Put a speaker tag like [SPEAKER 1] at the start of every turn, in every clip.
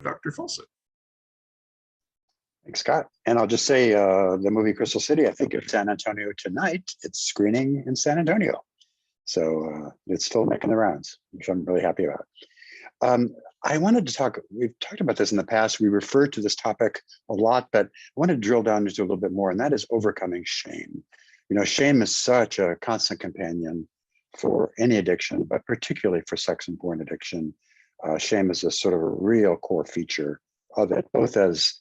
[SPEAKER 1] Dr. Fawcett.
[SPEAKER 2] Thanks, Scott. And I'll just say the movie Crystal City, I think of San Antonio tonight. It's screening in San Antonio. So it's still making the rounds, which I'm really happy about. I wanted to talk, we've talked about this in the past. We referred to this topic a lot, but I want to drill down into a little bit more, and that is overcoming shame. You know, shame is such a constant companion for any addiction, but particularly for sex and porn addiction. Shame is a sort of a real core feature of it, both as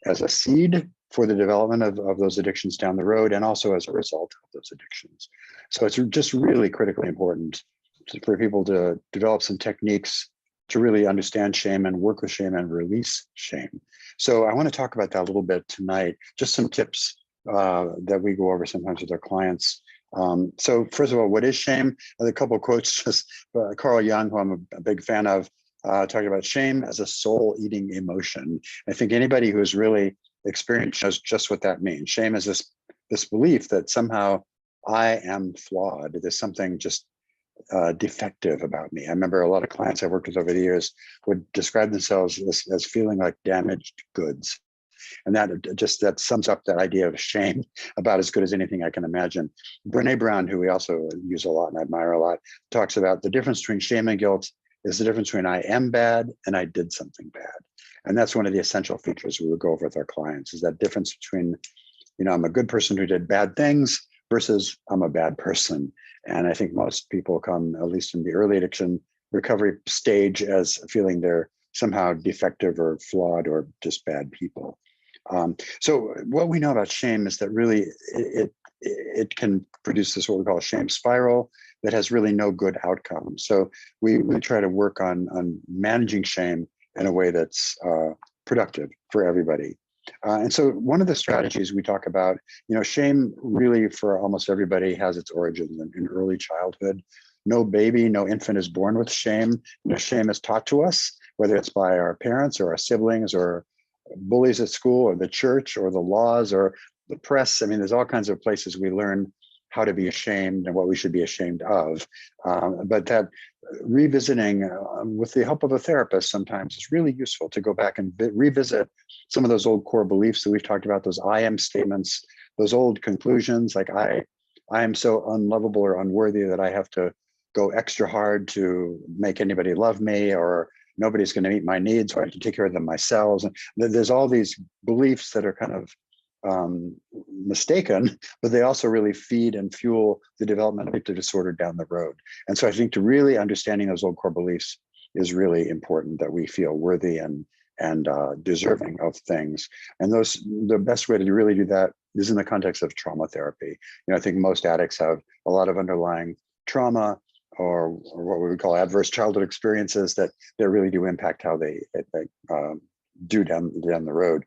[SPEAKER 2] a seed for the development of those addictions down the road, and also as a result of those addictions. So it's just really critically important for people to develop some techniques to really understand shame and work with shame and release shame. So I want to talk about that a little bit tonight, just some tips that we go over sometimes with our clients. So first of all, what is shame? A couple of quotes, just Carl Jung, who I'm a big fan of, talking about shame as a soul-eating emotion. I think anybody who has really experienced knows just what that means. Shame is this belief that somehow I am flawed. There's something just defective about me. I remember a lot of clients I've worked with over the years would describe themselves as feeling like damaged goods. And that sums up that idea of shame about as good as anything I can imagine. Brene Brown, who we also use a lot and admire a lot, talks about the difference between shame and guilt is the difference between I am bad and I did something bad. And that's one of the essential features we would go over with our clients, is that difference between, you know, I'm a good person who did bad things versus I'm a bad person. And I think most people come, at least in the early addiction recovery stage, as feeling they're somehow defective or flawed or just bad people. So what we know about shame is that really it can produce this what we call a shame spiral that has really no good outcome. So we try to work on managing shame in a way that's productive for everybody. And so one of the strategies we talk about, you know, shame really for almost everybody has its origins in early childhood. No baby, no infant is born with shame. You know, shame is taught to us, whether it's by our parents or our siblings or bullies at school or the church or the laws or the press. I mean, there's all kinds of places we learn how to be ashamed and what we should be ashamed of. But that revisiting with the help of a therapist sometimes is really useful to go back and revisit some of those old core beliefs that we've talked about, those I am statements, those old conclusions, like I am so unlovable or unworthy that I have to go extra hard to make anybody love me, or nobody's going to meet my needs, or I have to take care of them myself. And there's all these beliefs that are kind of mistaken, but they also really feed and fuel the development of addictive disorder down the road. And so I think to really understanding those old core beliefs is really important, that we feel worthy and deserving of things. And the best way to really do that is in the context of trauma therapy. You know, I think most addicts have a lot of underlying trauma or what we would call adverse childhood experiences that really do impact how they do down the road.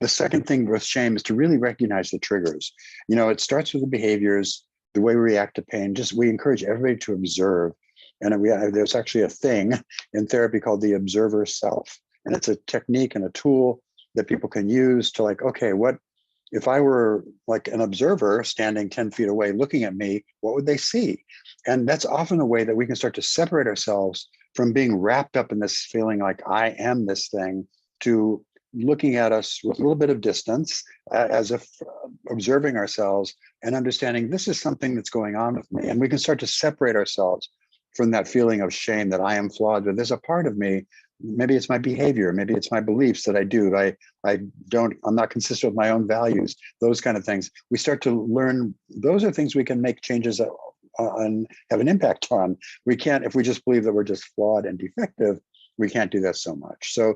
[SPEAKER 2] The second thing with shame is to really recognize the triggers. You know, it starts with the behaviors, the way we react to pain. We encourage everybody to observe. And there's actually a thing in therapy called the observer self. And it's a technique and a tool that people can use to, like, okay, what if I were like an observer standing 10 feet away looking at me, what would they see? And that's often a way that we can start to separate ourselves from being wrapped up in this feeling like I am this thing, to looking at us with a little bit of distance, as if observing ourselves and understanding this is something that's going on with me. And we can start to separate ourselves from that feeling of shame that I am flawed, but there's a part of me, maybe it's my behavior, maybe it's my beliefs that I do, I'm not consistent with my own values, those kind of things. We start to learn those are things we can make changes on, have an impact on. We can't, if we just believe that we're just flawed and defective, we can't do that so much. So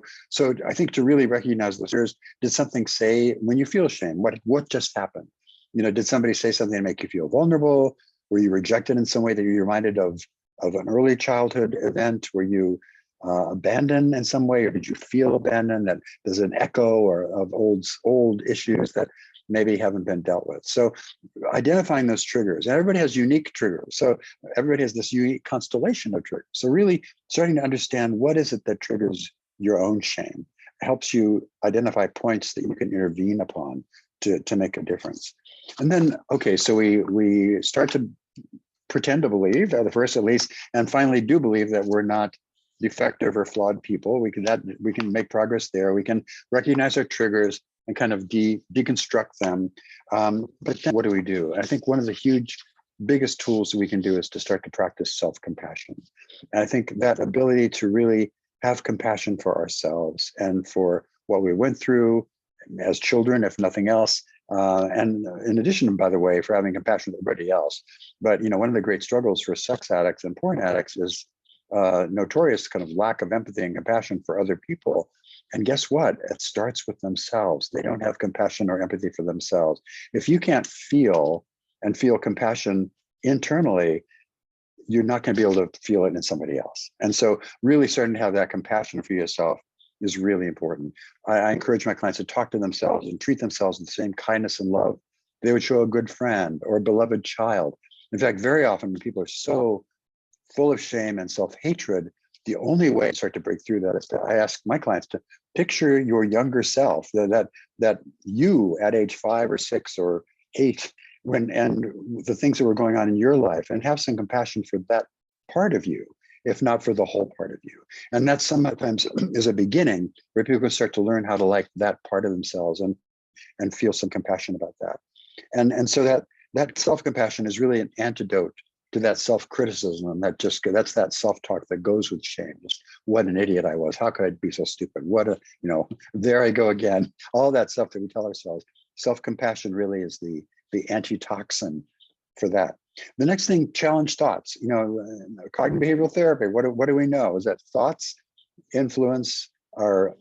[SPEAKER 2] I think to really recognize those, did something say, when you feel shame, what just happened? You know, did somebody say something to make you feel vulnerable? Were you rejected in some way that you're reminded of an early childhood event? Were you abandoned in some way, or did you feel abandoned? That there's an echo or of old issues that maybe haven't been dealt with. So identifying those triggers, and everybody has unique triggers. So everybody has this unique constellation of triggers. So really starting to understand what is it that triggers your own shame helps you identify points that you can intervene upon to make a difference. And then, okay, so we start to pretend to believe, at the first at least, and finally do believe that we're not defective or flawed people. We can make progress there. We can recognize our triggers and kind of deconstruct them. But then what do we do? I think one of the biggest tools that we can do is to start to practice self-compassion. And I think that ability to really have compassion for ourselves and for what we went through as children, if nothing else. And in addition, by the way, for having compassion for everybody else. But one of the great struggles for sex addicts and porn addicts is notorious kind of lack of empathy and compassion for other people. And guess what? It starts with themselves. They don't have compassion or empathy for themselves. If you can't feel compassion internally, you're not going to be able to feel it in somebody else. And so really starting to have that compassion for yourself is really important. I encourage my clients to talk to themselves and treat themselves with the same kindness and love they would show a good friend or a beloved child. In fact, very often when people are so full of shame and self-hatred, the only way to start to break through that is I ask my clients to picture your younger self, that you at age 5 or 6 or 8, and the things that were going on in your life, and have some compassion for that part of you, if not for the whole part of you. And that sometimes is a beginning where people can start to learn how to like that part of themselves and feel some compassion about that. And so that self-compassion is really an antidote to that self-criticism that's that self-talk that goes with shame. Just what an idiot I was. How could I be so stupid? There I go again. All that stuff that we tell ourselves. Self-compassion really is the antitoxin for that. The next thing, challenge thoughts. Cognitive behavioral therapy. What do we know? Is that thoughts influence our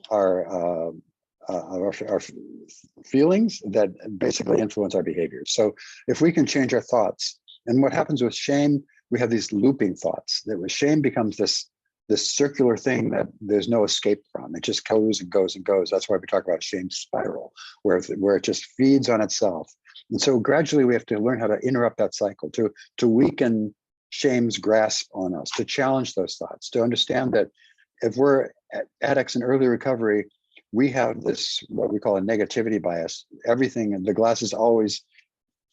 [SPEAKER 2] feelings that basically influence our behaviors. So if we can change our thoughts, and what happens with shame, we have these looping thoughts. That with shame becomes this circular thing that there's no escape from. It just goes and goes and goes. That's why we talk about shame spiral, where it just feeds on itself. And so gradually we have to learn how to interrupt that cycle, to weaken shame's grasp on us, to challenge those thoughts, to understand that if we're addicts in early recovery, we have this, what we call a negativity bias. Everything, the glass is always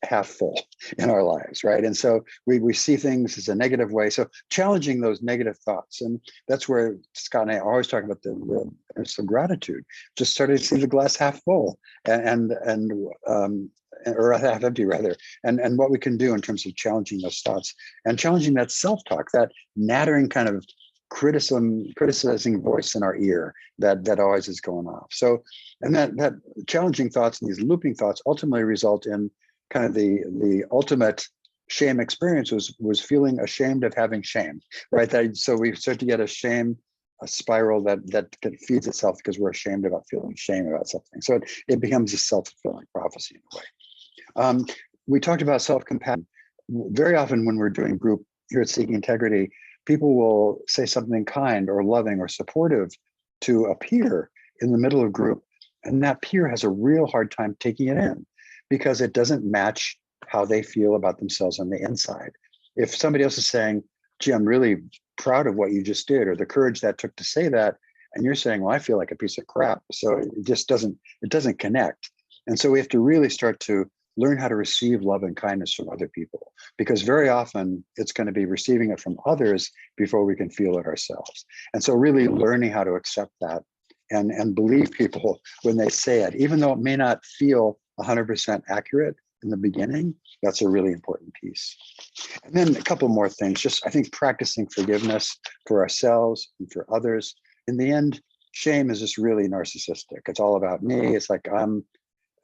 [SPEAKER 2] half full in our lives, right? And so we see things as a negative way. So challenging those negative thoughts, and that's where Scott and I are always talking about the gratitude. Just starting to see the glass half full or half empty rather, and what we can do in terms of challenging those thoughts and challenging that self-talk, that nattering kind of criticizing voice in our ear that always is going off. So, and that challenging thoughts and these looping thoughts ultimately result in kind of the ultimate shame experience was feeling ashamed of having shame, right? So we start to get a spiral that feeds itself because we're ashamed about feeling shame about something. So it becomes a self-fulfilling prophecy in a way. We talked about self-compassion. Very often when we're doing group here at Seeking Integrity, people will say something kind or loving or supportive to a peer in the middle of group, and that peer has a real hard time taking it in, because it doesn't match how they feel about themselves on the inside. If somebody else is saying, gee, I'm really proud of what you just did, or the courage that took to say that, and you're saying, well, I feel like a piece of crap. So it just doesn't connect. And so we have to really start to learn how to receive love and kindness from other people, because very often it's going to be receiving it from others before we can feel it ourselves. And so really learning how to accept that and believe people when they say it, even though it may not feel 100% accurate in the beginning. That's a really important piece. And then a couple more things, just I think practicing forgiveness for ourselves and for others. In the end, shame is just really narcissistic. It's all about me. It's like I'm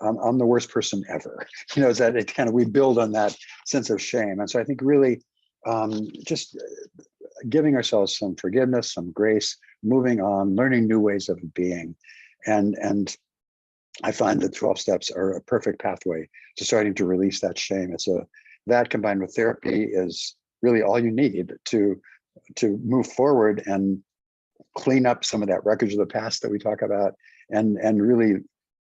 [SPEAKER 2] the worst person ever. Is that it kind of, we build on that sense of shame. And so I think really just giving ourselves some forgiveness, some grace, moving on, learning new ways of being. And I find that 12 steps are a perfect pathway to starting to release that shame. That combined with therapy is really all you need to move forward and clean up some of that wreckage of the past that we talk about, and really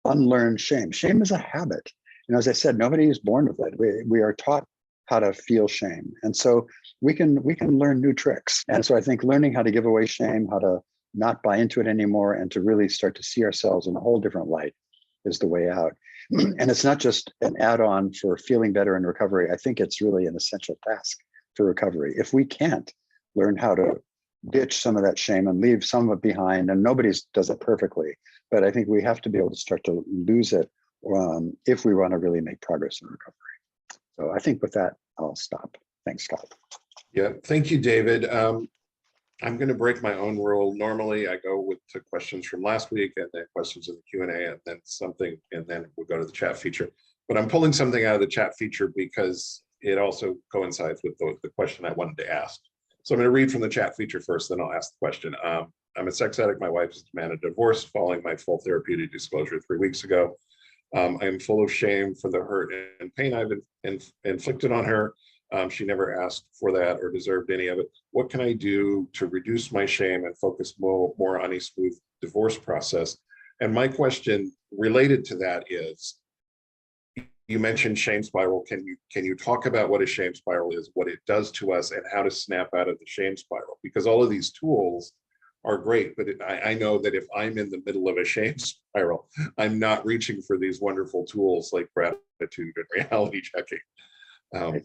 [SPEAKER 2] unlearn shame. Shame is a habit. As I said, nobody is born with it. We are taught how to feel shame. And so we can learn new tricks. And so I think learning how to give away shame, how to not buy into it anymore, and to really start to see ourselves in a whole different light is the way out. And it's not just an add-on for feeling better in recovery. I think it's really an essential task for recovery. If we can't learn how to ditch some of that shame and leave some of it behind. And nobody does it perfectly, but I think we have to be able to start to lose it if we want to really make progress in recovery. So I think with that, I'll stop. Thanks, Scott.
[SPEAKER 1] Yeah, thank you, David. I'm going to break my own rule. Normally, I go to questions from last week and then questions in the Q&A and then something, and then we'll go to the chat feature. But I'm pulling something out of the chat feature because it also coincides with the question I wanted to ask. So I'm going to read from the chat feature first, then I'll ask the question. I'm a sex addict. My wife has demanded a divorce following my full therapeutic disclosure 3 weeks ago. I am full of shame for the hurt and pain I've inflicted on her. She never asked for that or deserved any of it. What can I do to reduce my shame and focus more on a smooth divorce process? And my question related to that is, you mentioned shame spiral. Can you talk about what a shame spiral is, what it does to us, and how to snap out of the shame spiral? Because all of these tools are great, but I know that if I'm in the middle of a shame spiral, I'm not reaching for these wonderful tools like gratitude and reality checking.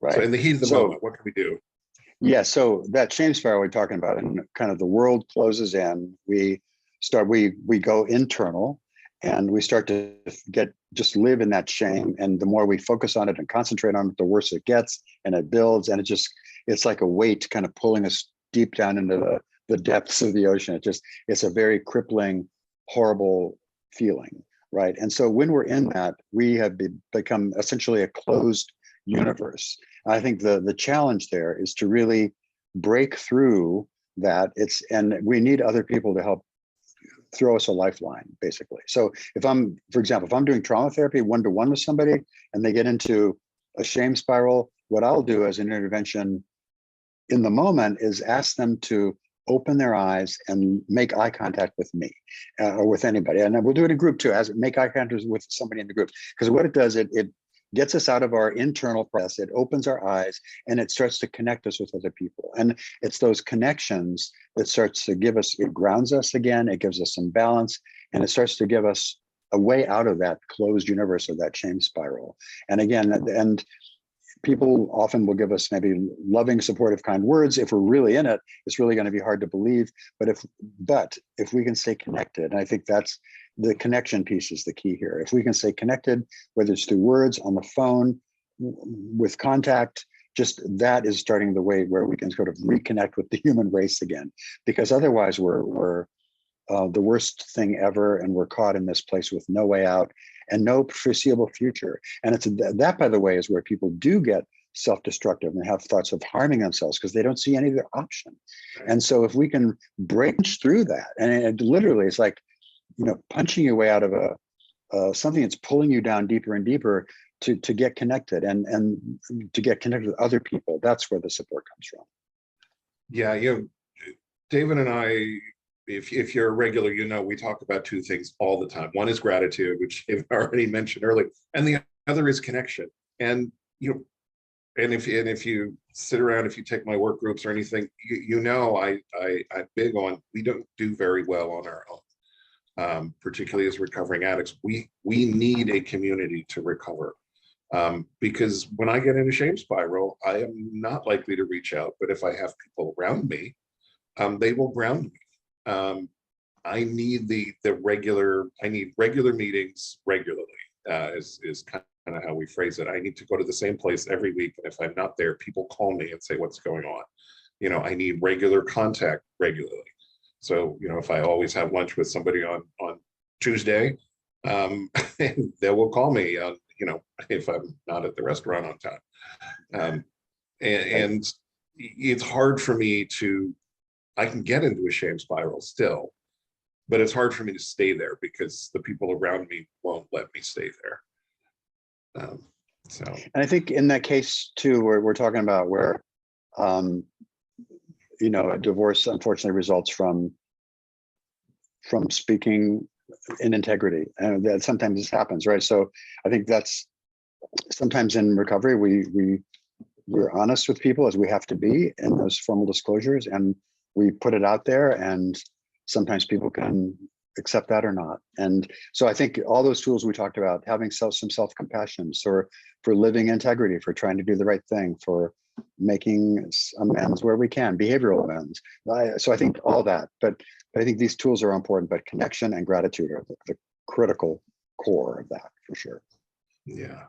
[SPEAKER 2] Right.
[SPEAKER 1] So in the heat of the moment, what can we do?
[SPEAKER 2] Yeah, so that shame spiral we're talking about, and kind of the world closes in, we go internal, and we start to just live in that shame. And the more we focus on it and concentrate on it, the worse it gets, and it builds, and it's like a weight kind of pulling us deep down into the depths of the ocean. It's a very crippling, horrible feeling, right? And so when we're in that, we have become essentially a closed universe. I think the challenge there is to really break through that. And we need other people to help throw us a lifeline, basically. So for example, if I'm doing trauma therapy one-to-one with somebody and they get into a shame spiral, what I'll do as an intervention in the moment is ask them to open their eyes and make eye contact with me or with anybody. And we'll do it in group too, make eye contact with somebody in the group. Because what it does, it gets us out of our internal process, it opens our eyes, and it starts to connect us with other people. And it's those connections that starts to it grounds us again, it gives us some balance, and it starts to give us a way out of that closed universe of that shame spiral. And again, and people often will give us maybe loving, supportive, kind words. If we're really in it, it's really going to be hard to believe. But if we can stay connected, and I think that's the connection piece is the key here. If we can stay connected, whether it's through words, on the phone, with contact, just that is starting the way where we can sort of reconnect with the human race again. Because otherwise we're the worst thing ever, and we're caught in this place with no way out and no foreseeable future. And that, by the way, is where people do get self-destructive and have thoughts of harming themselves because they don't see any other option. And so if we can break through that, and it literally it's like, punching your way out of something that's pulling you down deeper and deeper to get connected and to get connected with other people. That's where the support comes from.
[SPEAKER 1] Yeah, David and I, if you're a regular, we talk about two things all the time. One is gratitude, which I've already mentioned earlier, and the other is connection. And and if you sit around, if you take my work groups or anything, I'm big on, we don't do very well on our own. Particularly as recovering addicts, we need a community to recover. Because when I get in a shame spiral, I am not likely to reach out, but if I have people around me, they will ground me. I need I need regular meetings regularly, is kind of how we phrase it. I need to go to the same place every week, and if I'm not there, people call me and say what's going on. I need regular contact regularly. So, if I always have lunch with somebody on Tuesday, they will call me, if I'm not at the restaurant on time. And it's hard for me I can get into a shame spiral still, but it's hard for me to stay there because the people around me won't let me stay there. And
[SPEAKER 2] I think in that case too, we're talking about where, a divorce unfortunately results from speaking in integrity, and that sometimes this happens, right? So I think that's sometimes in recovery we're honest with people, as we have to be in those formal disclosures, and we put it out there, and sometimes people can accept that or not. And so I think all those tools we talked about, having some self-compassion, for living integrity, for trying to do the right thing, for making amends where we can, behavioral amends. So I think all that, but I think these tools are important, but connection and gratitude are the critical core of that for sure.
[SPEAKER 1] Yeah.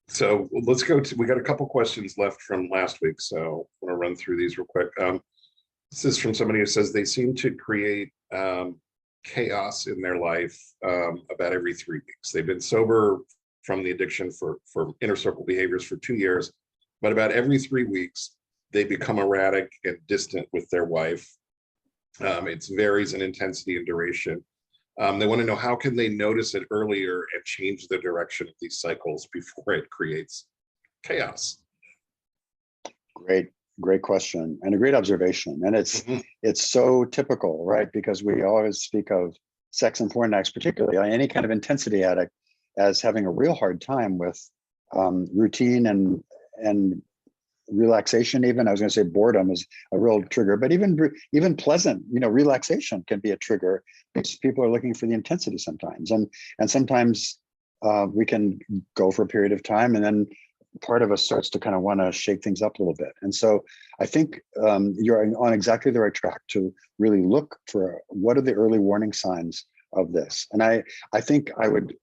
[SPEAKER 1] So let's go to, we got a couple questions left from last week, so I'm going to run through these real quick. This is from somebody who says they seem to create chaos in their life about every 3 weeks. They've been sober from the addiction for inner circle behaviors for 2 years, but about every 3 weeks, they become erratic and distant with their wife. It varies in intensity and duration. They want to know, how can they notice it earlier and change the direction of these cycles before it creates chaos?
[SPEAKER 2] Great question and a great observation. And it's so typical, right? Because we always speak of sex and porn addicts, particularly any kind of intensity addict, as having a real hard time with routine and relaxation. Even I was going to say boredom is a real trigger, but even pleasant, relaxation can be a trigger because people are looking for the intensity sometimes, and sometimes we can go for a period of time, and then part of us starts to kind of want to shake things up a little bit. And so I think you're on exactly the right track to really look for what are the early warning signs of this. And I think I would,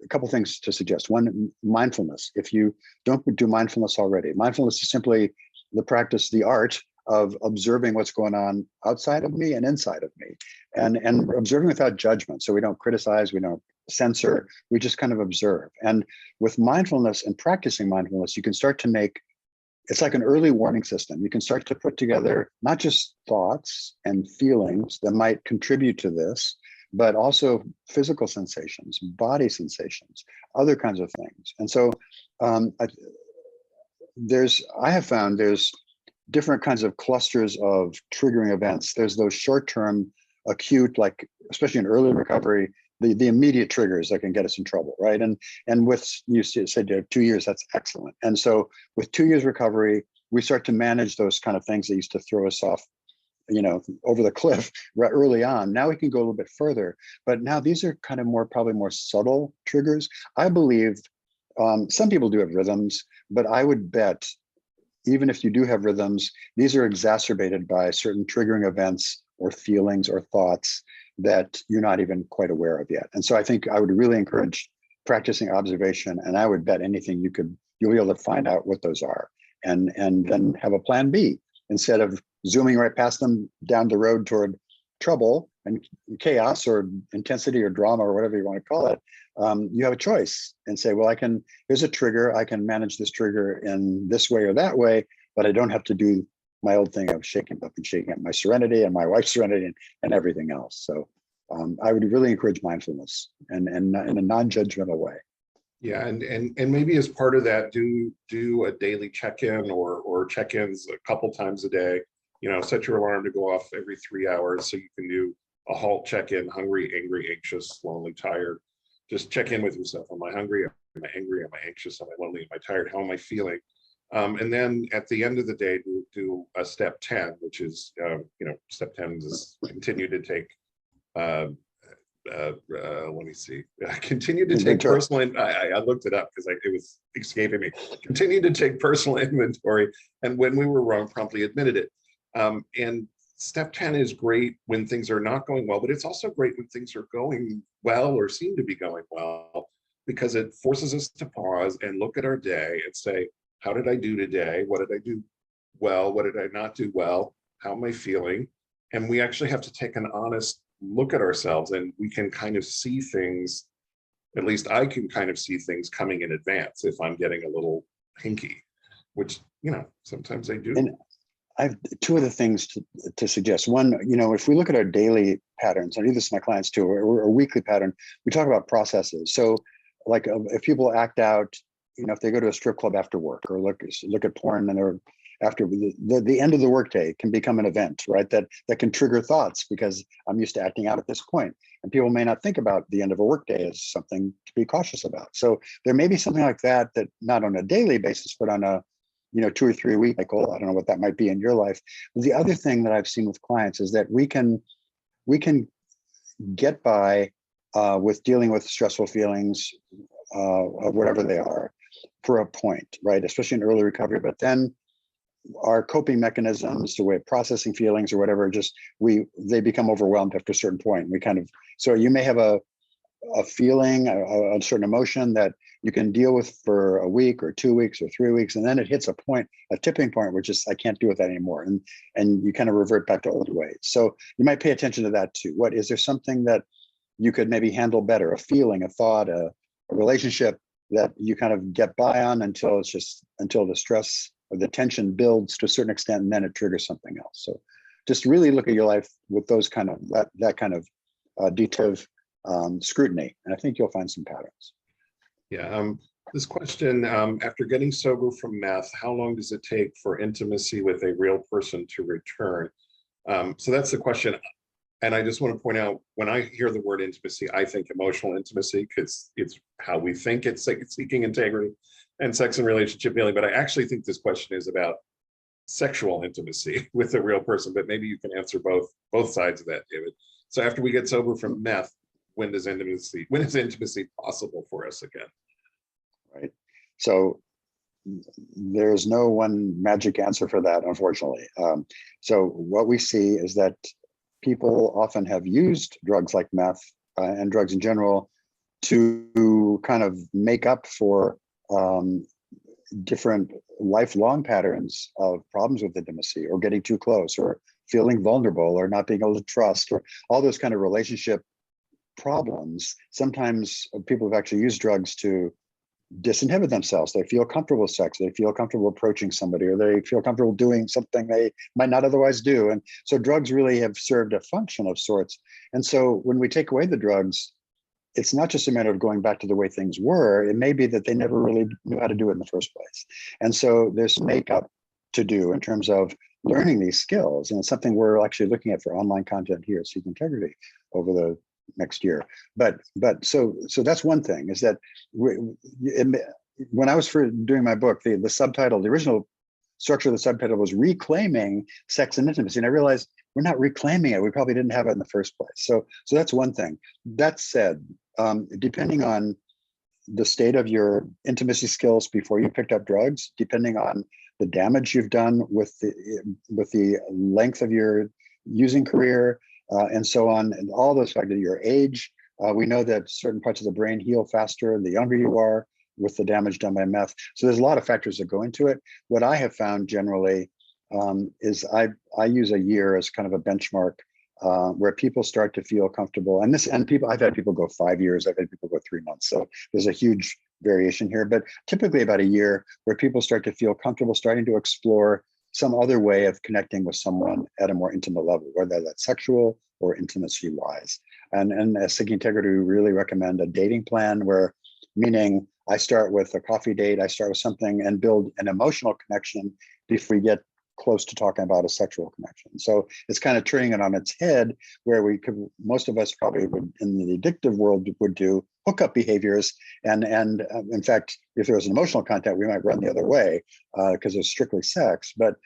[SPEAKER 2] a couple things to suggest. One, mindfulness. If you don't do mindfulness already, mindfulness is simply the practice, the art of observing what's going on outside of me and inside of me, and observing without judgment. So we don't criticize, we don't censor, we just kind of observe. And with mindfulness and practicing mindfulness, you can start to make, it's like an early warning system. You can start to put together not just thoughts and feelings that might contribute to this, but also physical sensations, body sensations, other kinds of things. And so I have found there's different kinds of clusters of triggering events. There's those short-term, acute, like especially in early recovery, the immediate triggers that can get us in trouble, right? And with, you said 2 years, that's excellent. And so with 2 years recovery, we start to manage those kind of things that used to throw us off, over the cliff right early on. Now we can go a little bit further, but now these are kind of probably more subtle triggers. I believe some people do have rhythms, but I would bet even if you do have rhythms, these are exacerbated by certain triggering events or feelings or thoughts that you're not even quite aware of yet. And so I think I would really encourage practicing observation, and I would bet anything you'll be able to find out what those are, and then have a plan B instead of zooming right past them down the road toward trouble and chaos or intensity or drama or whatever you want to call it. You have a choice and say, well, here's a trigger, I can manage this trigger in this way or that way, but I don't have to do my old thing of shaking up my serenity and my wife's serenity and everything else. So I would really encourage mindfulness and in a non-judgmental way.
[SPEAKER 1] Yeah, and maybe as part of that, do a daily check-in or check-ins a couple times a day. Set your alarm to go off every 3 hours so you can do a halt check-in: hungry, angry, anxious, lonely, tired. Just check in with yourself. Am I hungry? Am I angry? Am I anxious? Am I lonely? Am I tired? How am I feeling? And then at the end of the day, do a step 10, which is, step 10 is continue to take, let me see, continue to take personal, I looked it up because it was escaping me. Continue to take personal inventory, and when we were wrong, promptly admitted it. And step 10 is great when things are not going well, but it's also great when things are going well or seem to be going well, because it forces us to pause and look at our day and say, how did I do today? What did I do well? What did I not do well? How am I feeling? And we actually have to take an honest look at ourselves, and we can kind of see things, at least I can kind of see things coming in advance if I'm getting a little hinky, which, sometimes I do.
[SPEAKER 2] And I have two other things to suggest. One, if we look at our daily patterns, I do this to my clients too, or a weekly pattern, we talk about processes. So like if people act out, if they go to a strip club after work or look at porn and they're after the end of the workday can become an event, right? That can trigger thoughts because I'm used to acting out at this point. And people may not think about the end of a workday as something to be cautious about. So there may be something like that not on a daily basis, but on a 2 or 3 week cycle. I don't know what that might be in your life. The other thing that I've seen with clients is that we can get by with dealing with stressful feelings of whatever they are, for a point, right? Especially in early recovery, but then our coping mechanisms, the way of processing feelings or whatever, just they become overwhelmed after a certain point. We kind of, so you may have a feeling, a certain emotion that you can deal with for a week or 2 weeks or 3 weeks, and then it hits a tipping point, where just I can't deal with that anymore, and you kind of revert back to old ways. So you might pay attention to that too. What is there something that you could maybe handle better? A feeling, a thought, a relationship that you kind of get by on until the stress or the tension builds to a certain extent, and then it triggers something else. So just really look at your life with those kind of that kind of detailed scrutiny, and I think you'll find some patterns.
[SPEAKER 1] Yeah. This question, after getting sober from meth, how long does it take for intimacy with a real person to return? So that's the question. And I just want to point out, when I hear the word intimacy, I think emotional intimacy, because it's how we think it's like seeking integrity and sex and relationship healing. But I actually think this question is about sexual intimacy with a real person. But maybe you can answer both sides of that, David. So after we get sober from meth, when is intimacy possible for us again?
[SPEAKER 2] Right. So there's no one magic answer for that, unfortunately. So what we see is that people often have used drugs like meth and drugs in general to kind of make up for different lifelong patterns of problems with intimacy, or getting too close, or feeling vulnerable, or not being able to trust, or all those kind of relationship problems. Sometimes people have actually used drugs to disinhibit themselves. They feel comfortable with sex, they feel comfortable approaching somebody, or they feel comfortable doing something they might not otherwise do. And so drugs really have served a function of sorts. And so when we take away the drugs, it's not just a matter of going back to the way things were. It may be that they never really knew how to do it in the first place. And so there's makeup to do in terms of learning these skills. And it's something we're actually looking at for online content here at Seek Integrity over the next year. But so that's one thing, is that when I was doing my book, the subtitle, the original structure of the subtitle was Reclaiming Sex and Intimacy. And I realized we're not reclaiming it. We probably didn't have it in the first place. So that's one thing. That said, depending on the state of your intimacy skills before you picked up drugs, depending on the damage you've done with the length of your using career, and so on, and all those factors, your age. We know that certain parts of the brain heal faster the younger you are with the damage done by meth. So there's a lot of factors that go into it. What I have found generally is I use a year as kind of a benchmark where people start to feel comfortable. And people, I've had people go 5 years, I've had people go 3 months. So there's a huge variation here, but typically about a year where people start to feel comfortable starting to explore some other way of connecting with someone at a more intimate level, whether that's sexual or intimacy wise. And as Seek Integrity, we really recommend a dating plan, where, meaning I start with a coffee date, I start with something and build an emotional connection before we get close to talking about a sexual connection. So it's kind of turning it on its head, where most of us probably would, in the addictive world, would do hookup behaviors. And in fact, if there was an emotional contact, we might run the other way because it's strictly sex. But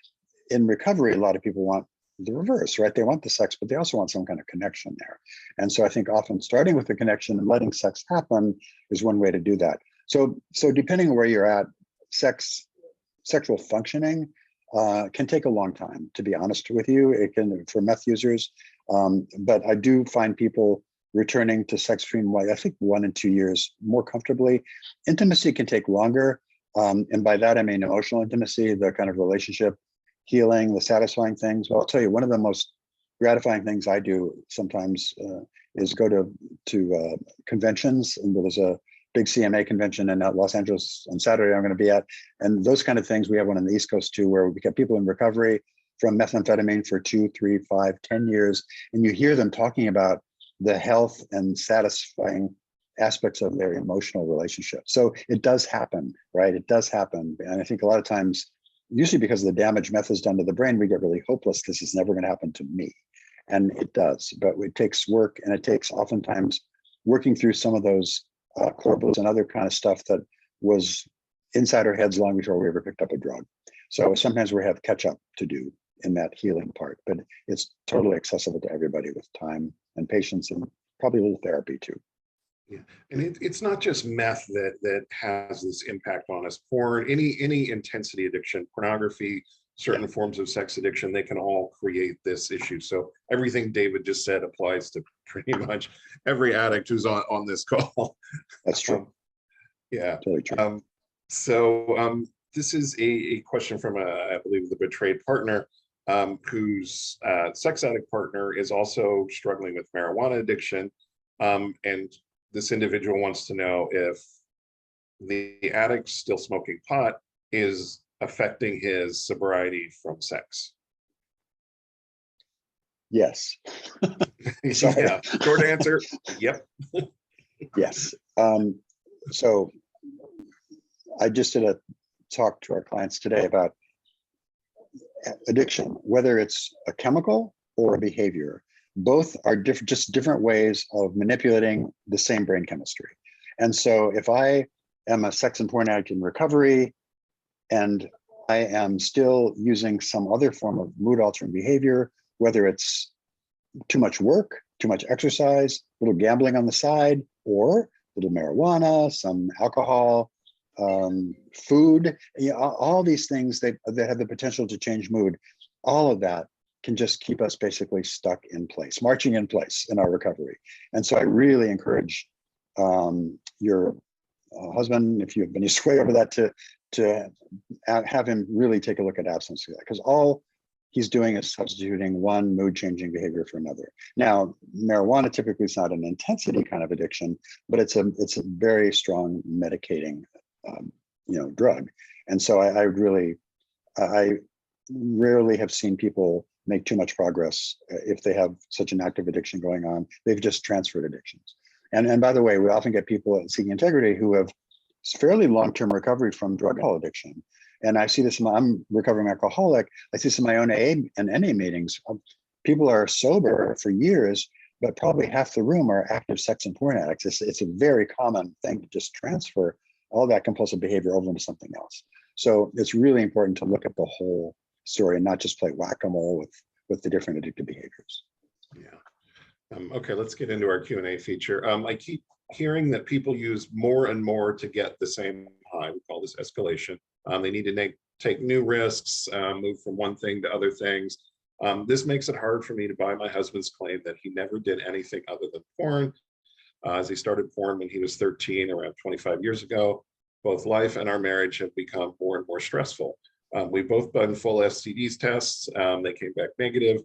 [SPEAKER 2] in recovery, a lot of people want the reverse, right? They want the sex, but they also want some kind of connection there. And so I think often starting with the connection and letting sex happen is one way to do that. So depending on where you're at, sexual functioning can take a long time, to be honest with you. It can, for meth users, but I do find people returning to sex between, I think, 1 and 2 years more comfortably. Intimacy can take longer, and by that I mean emotional intimacy, the kind of relationship healing, the satisfying things. Well, I'll tell you, one of the most gratifying things I do sometimes is go to conventions, and there's a big CMA convention in Los Angeles on Saturday I'm going to be at. And those kind of things, we have one on the East Coast too, where we get people in recovery from methamphetamine for 2, 3, 5, 10 years. And you hear them talking about the health and satisfying aspects of their emotional relationship. So it does happen, right? It does happen. And I think a lot of times, usually because of the damage meth has done to the brain, we get really hopeless. This is never going to happen to me. And it does, but it takes work, and it takes oftentimes working through some of those core beliefs and other kind of stuff that was inside our heads long before we ever picked up a drug. So sometimes we have catch up to do in that healing part, but it's totally accessible to everybody with time and patience, and probably a little therapy too.
[SPEAKER 1] Yeah, and it's not just meth that has this impact on us. Porn, any intensity addiction, pornography,
[SPEAKER 2] Yeah,
[SPEAKER 1] certain forms of sex addiction, they can all create this issue. So everything David just said applies to pretty much every addict who's on this call.
[SPEAKER 2] that's true.
[SPEAKER 1] Um, yeah.
[SPEAKER 2] Totally true.
[SPEAKER 1] This is a question from I believe the betrayed partner, whose sex addict partner is also struggling with marijuana addiction, and this individual wants to know if the addict still smoking pot is affecting his sobriety from sex.
[SPEAKER 2] Yes. Sorry.
[SPEAKER 1] Yeah, short answer, yep.
[SPEAKER 2] Yes. So I just did a talk to our clients today about addiction, whether it's a chemical or a behavior. Both are different, just different ways of manipulating the same brain chemistry. And so if I am a sex and porn addict in recovery and I am still using some other form of mood altering behavior, whether it's too much work, too much exercise, a little gambling on the side, or a little marijuana, some alcohol, food, you know, all these things that have the potential to change mood, all of that can just keep us basically stuck in place, marching in place in our recovery. And so I really encourage your husband, if you have any sway over that, to have him really take a look at abstinence, because all he's doing is substituting one mood changing behavior for another. Now, marijuana typically is not an intensity kind of addiction, but it's a very strong medicating drug. And so I rarely have seen people make too much progress if they have such an active addiction going on. They've just transferred addictions. And by the way, we often get people at Seeking Integrity who have fairly long-term recovery from drug and alcohol addiction. And I see this, I'm a recovering alcoholic. I see this in my own AA and NA meetings. People are sober for years, but probably half the room are active sex and porn addicts. It's a very common thing to just transfer all that compulsive behavior over into something else. So it's really important to look at the whole story and not just play whack-a-mole with the different addictive behaviors.
[SPEAKER 1] Yeah. Okay, let's get into our Q&A feature. I keep hearing that people use more and more to get the same high. We call this escalation. They need to take new risks, move from one thing to other things. This makes it hard for me to buy my husband's claim that he never did anything other than porn. As he started porn when he was 13, around 25 years ago. Both life and our marriage have become more and more stressful. We've both done full STDs tests. They came back negative.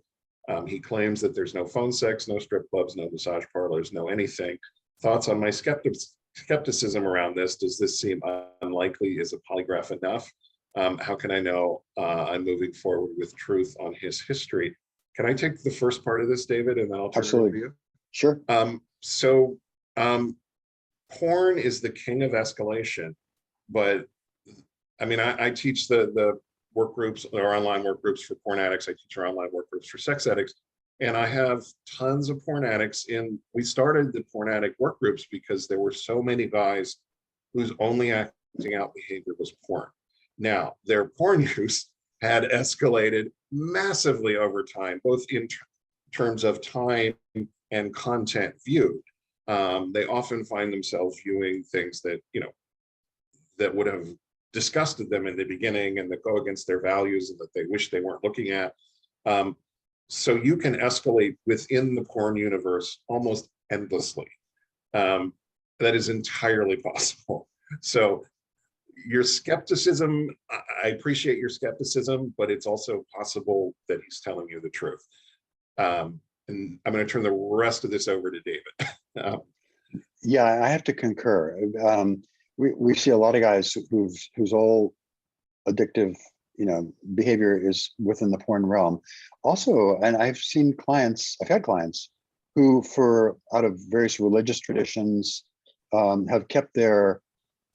[SPEAKER 1] He claims that there's no phone sex, no strip clubs, no massage parlors, no anything. Thoughts on my skepticism around this? Does this seem unlikely? Is a polygraph enough? How can I know I'm moving forward with truth on his history? Can I take the first part of this, David, and then I'll turn it over to you?
[SPEAKER 2] Sure.
[SPEAKER 1] Porn is the king of escalation, but I mean, I teach the work groups or online work groups for porn addicts. I teach our online work groups for sex addicts. And I have tons of porn addicts we started the porn addict work groups because there were so many guys whose only acting out behavior was porn. Now, their porn use had escalated massively over time, both in terms of time and content viewed. They often find themselves viewing things that, that would have disgusted them in the beginning and that go against their values and that they wish they weren't looking at. So you can escalate within the porn universe almost endlessly. That is entirely possible. So your skepticism, I appreciate your skepticism, but it's also possible that he's telling you the truth. And I'm going to turn the rest of this over to David.
[SPEAKER 2] Yeah, I have to concur. We see a lot of guys whose whole addictive, behavior is within the porn realm. Also, and I've had clients who, out of various religious traditions, have kept their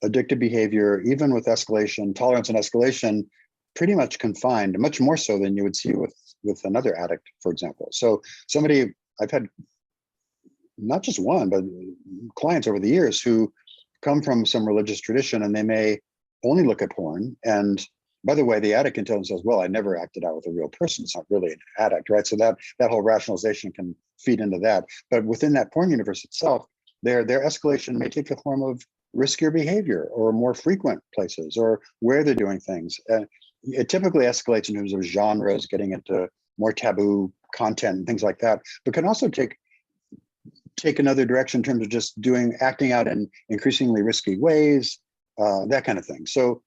[SPEAKER 2] addictive behavior, even with escalation, tolerance and escalation, pretty much confined, much more so than you would see with another addict, for example. So I've had not just one, but clients over the years who come from some religious tradition and they may only look at porn. And by the way, the addict can tell themselves, well, I never acted out with a real person. It's not really an addict, right? So that whole rationalization can feed into that. But within that porn universe itself, their escalation may take the form of riskier behavior or more frequent places or where they're doing things. It typically escalates in terms of genres, getting into more taboo content and things like that, but can also take another direction in terms of just acting out in increasingly risky ways, that kind of thing. So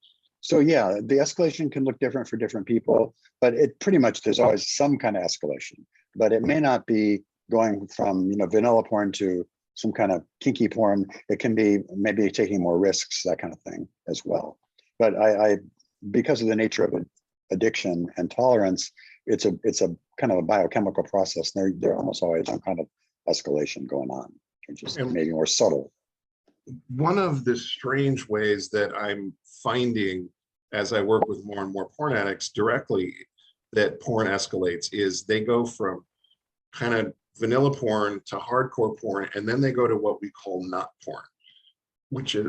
[SPEAKER 2] yeah, the escalation can look different for different people, but it pretty much, there's always some kind of escalation, but it may not be going from, vanilla porn to some kind of kinky porn. It can be maybe taking more risks, that kind of thing as well. But I because of the nature of addiction and tolerance, it's a kind of a biochemical process. There almost always some kind of escalation going on, which is maybe more subtle.
[SPEAKER 1] One of the strange ways that I'm finding as I work with more and more porn addicts directly that porn escalates is they go from kind of vanilla porn to hardcore porn, and then they go to what we call not porn, which is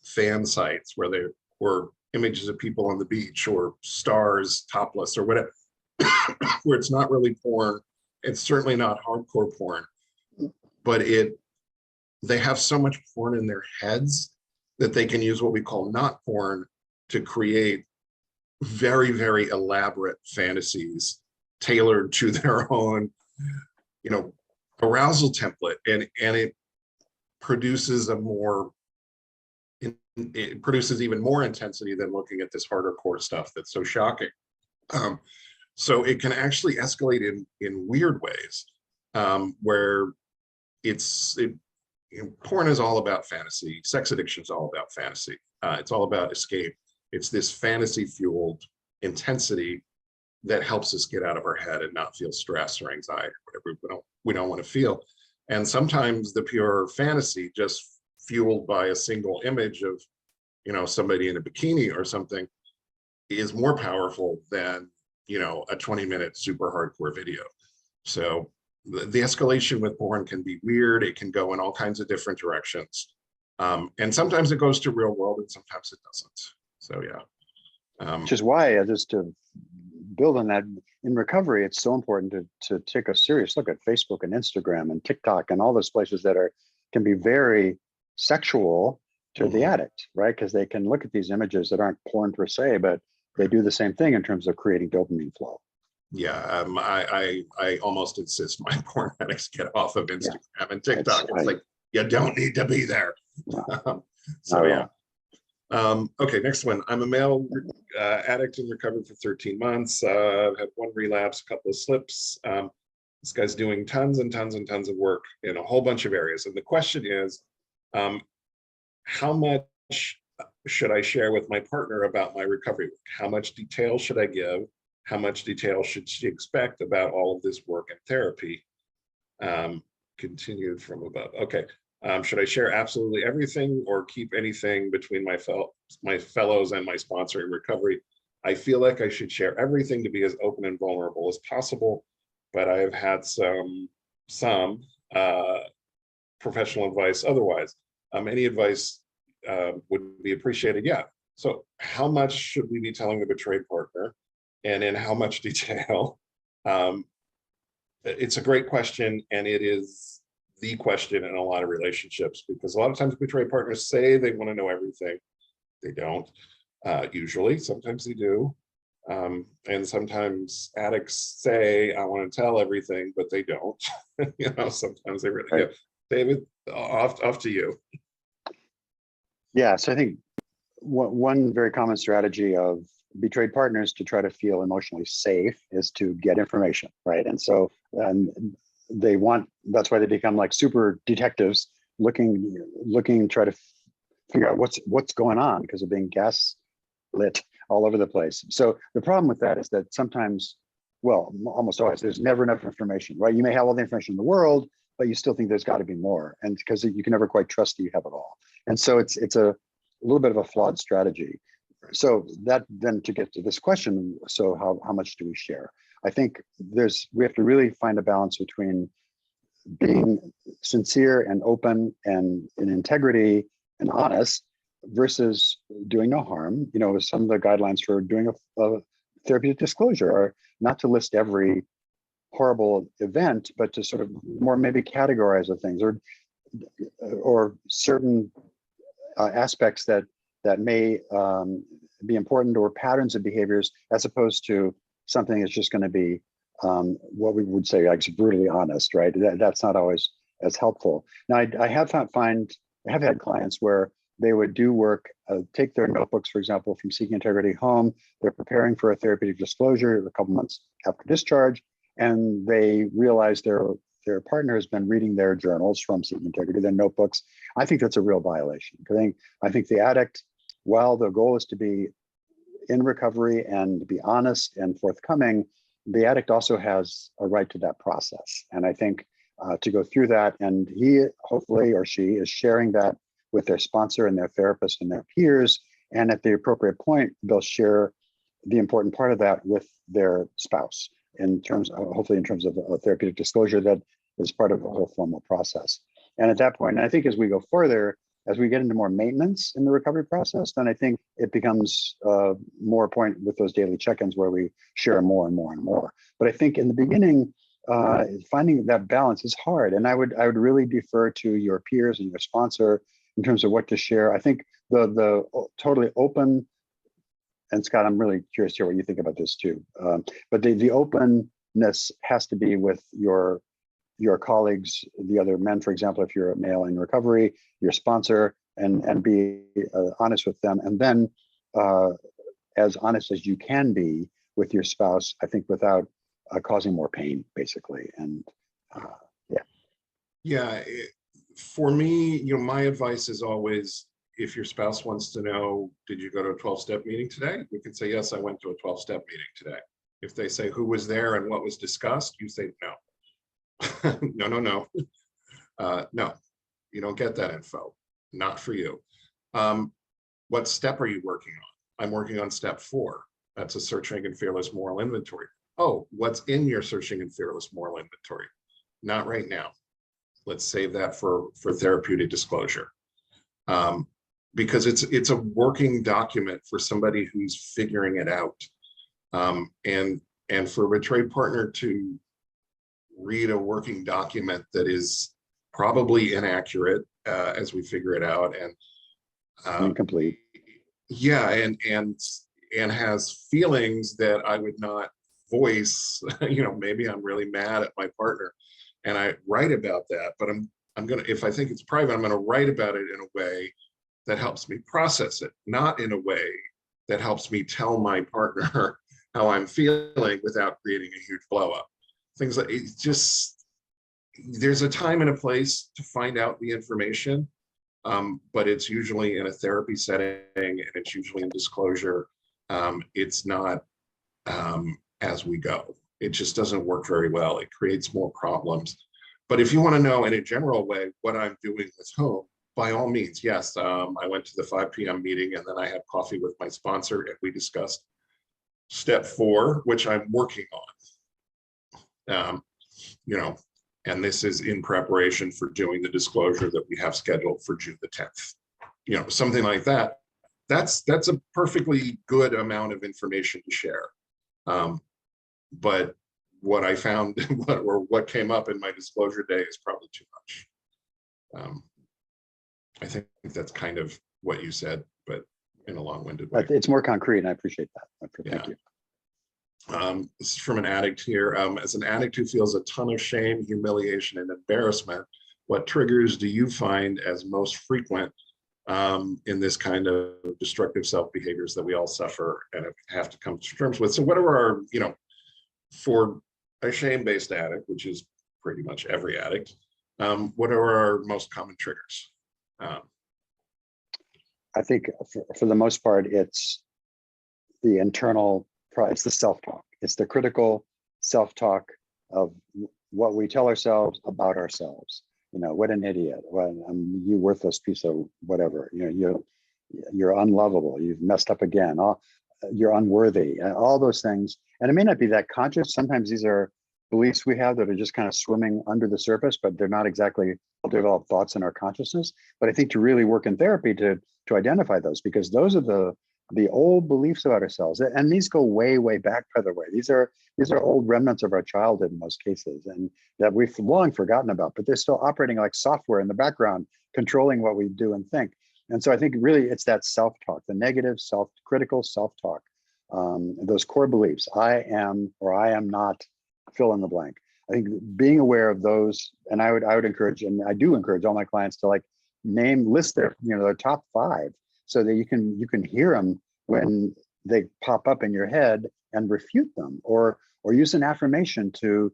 [SPEAKER 1] fan sites where there were images of people on the beach or stars topless or whatever, where it's not really porn. It's certainly not hardcore porn, but they have so much porn in their heads that they can use what we call not porn to create very, very elaborate fantasies tailored to their own, arousal template. And it produces it produces even more intensity than looking at this harder core stuff that's so shocking. So it can actually escalate in weird ways, where porn is all about fantasy. Sex addiction is all about fantasy. It's all about escape. It's this fantasy fueled intensity that helps us get out of our head and not feel stress or anxiety or whatever we don't want to feel. And sometimes the pure fantasy, just fueled by a single image of, somebody in a bikini or something, is more powerful than, a 20-minute super hardcore video. So the escalation with porn can be weird. It can go in all kinds of different directions. And sometimes it goes to real world and sometimes it doesn't. So yeah.
[SPEAKER 2] Which is why, just to build on that, in recovery, it's so important to take a serious look at Facebook and Instagram and TikTok and all those places that can be very sexual to the addict, right? Because they can look at these images that aren't porn per se, but they do the same thing in terms of creating dopamine flow.
[SPEAKER 1] Yeah, I almost insist my porn addicts get off of Instagram and TikTok. It's like, you don't need to be there. Okay, next one. I'm a male addict and recovered for 13 months. I've had one relapse, a couple of slips. This guy's doing tons and tons and tons of work in a whole bunch of areas. And the question is, how much should I share with my partner about my recovery? How much detail should I give? How much detail should she expect about all of this work and therapy? Continued from above. Okay. Should I share absolutely everything or keep anything between my fellows and my sponsor in recovery? I feel like I should share everything to be as open and vulnerable as possible, but I have had some professional advice otherwise. Any advice would be appreciated. Yeah. So how much should we be telling the betrayed partner, and in how much detail? It's a great question, and it is the question in a lot of relationships, because a lot of times betrayed partners say they want to know everything. They don't, usually. Sometimes they do. And sometimes addicts say, I want to tell everything, but they don't. Sometimes they really do. David, off to you.
[SPEAKER 2] Yeah, so I think one very common strategy of betrayed partners to try to feel emotionally safe is to get information, right? And so that's why they become like super detectives looking, try to figure out what's going on, because they're being gaslit all over the place. So the problem with that is that sometimes, well, almost always, there's never enough information, right? You may have all the information in the world, but you still think there's got to be more, and because you can never quite trust that you have it all. And so it's a little bit of a flawed strategy. So that then, to get to this question, so how much do we share? I think we have to really find a balance between being sincere and open and in integrity and honest versus doing no harm. Some of the guidelines for doing a therapeutic disclosure are not to list every horrible event, but to sort of more maybe categorize the things, or or certain aspects that may be important, or patterns of behaviors, as opposed to something that's just going to be what we would say like brutally honest, right? That's not always as helpful. Now, I have had clients where they would do work, take their notebooks, for example, from Seeking Integrity home. They're preparing for a therapeutic disclosure a couple months after discharge, and they realize their partner has been reading their journals from Seeking Integrity, their notebooks. I think that's a real violation. I think the addict, while the goal is to be in recovery and to be honest and forthcoming, the addict also has a right to that process. And I think to go through that, and he, hopefully, or she is sharing that with their sponsor and their therapist and their peers. And at the appropriate point, they'll share the important part of that with their spouse in terms of, hopefully in terms of a therapeutic disclosure that is part of the whole formal process. And at that point, and I think as we go further, as we get into more maintenance in the recovery process, then I think it becomes more important with those daily check-ins where we share more and more and more. But I think in the beginning, finding that balance is hard. And I would really defer to your peers and your sponsor in terms of what to share. I think the totally open, and Scott, I'm really curious to hear what you think about this too. But the openness has to be with your colleagues, the other men, for example, if you're a male in recovery, your sponsor, and be honest with them. And then as honest as you can be with your spouse, I think, without causing more pain, basically. And yeah.
[SPEAKER 1] Yeah, for me, my advice is always, if your spouse wants to know, did you go to a 12-step meeting today? You can say, yes, I went to a 12-step meeting today. If they say who was there and what was discussed, you say no. No. No, you don't get that info. Not for you. What step are you working on? I'm working on step 4. That's a searching and fearless moral inventory. Oh, what's in your searching and fearless moral inventory? Not right now. Let's save that for therapeutic disclosure. Because it's a working document for somebody who's figuring it out. And for a betrayed partner to read a working document that is probably inaccurate as we figure it out, and
[SPEAKER 2] incomplete.
[SPEAKER 1] Yeah, and has feelings that I would not voice. Maybe I'm really mad at my partner, and I write about that. But I'm gonna, if I think it's private, I'm gonna write about it in a way that helps me process it, not in a way that helps me tell my partner how I'm feeling without creating a huge blow up. Things like, it's just, there's a time and a place to find out the information, but it's usually in a therapy setting, and it's usually in disclosure. It's not as we go. It just doesn't work very well. It creates more problems. But if you want to know in a general way what I'm doing with whom, by all means, yes. I went to the 5 p.m. meeting, and then I had coffee with my sponsor, and we discussed step 4, which I'm working on. And this is in preparation for doing the disclosure that we have scheduled for June the 10th. Something like that. That's a perfectly good amount of information to share. But what I found, what came up in my disclosure day, is probably too much. I think that's kind of what you said, but in a long-winded way.
[SPEAKER 2] It's more concrete, and I appreciate that. Thank you.
[SPEAKER 1] This is from an addict here. As an addict who feels a ton of shame, humiliation, and embarrassment, what triggers do you find as most frequent in this kind of destructive self-behaviors that we all suffer and have to come to terms with? So what are our, for a shame-based addict, which is pretty much every addict, what are our most common triggers?
[SPEAKER 2] I think for the most part, it's the internal, it's the self-talk. It's the critical self-talk of what we tell ourselves about ourselves. What an idiot. Well, you worthless piece of whatever. You're unlovable. You've messed up again. You're unworthy. All those things. And it may not be that conscious. Sometimes these are beliefs we have that are just kind of swimming under the surface, but they're not exactly developed thoughts in our consciousness. But I think to really work in therapy to identify those, because those are the the old beliefs about ourselves, and these go way, way back, by the way. These are old remnants of our childhood in most cases, and that we've long forgotten about, but they're still operating like software in the background, controlling what we do and think. And so I think really it's that self-talk, the negative critical self-talk, those core beliefs, I am or I am not, fill in the blank. I think being aware of those, and I would encourage, and I do encourage all my clients to like list their top 5, so that you can hear them when they pop up in your head and refute them, or use an affirmation to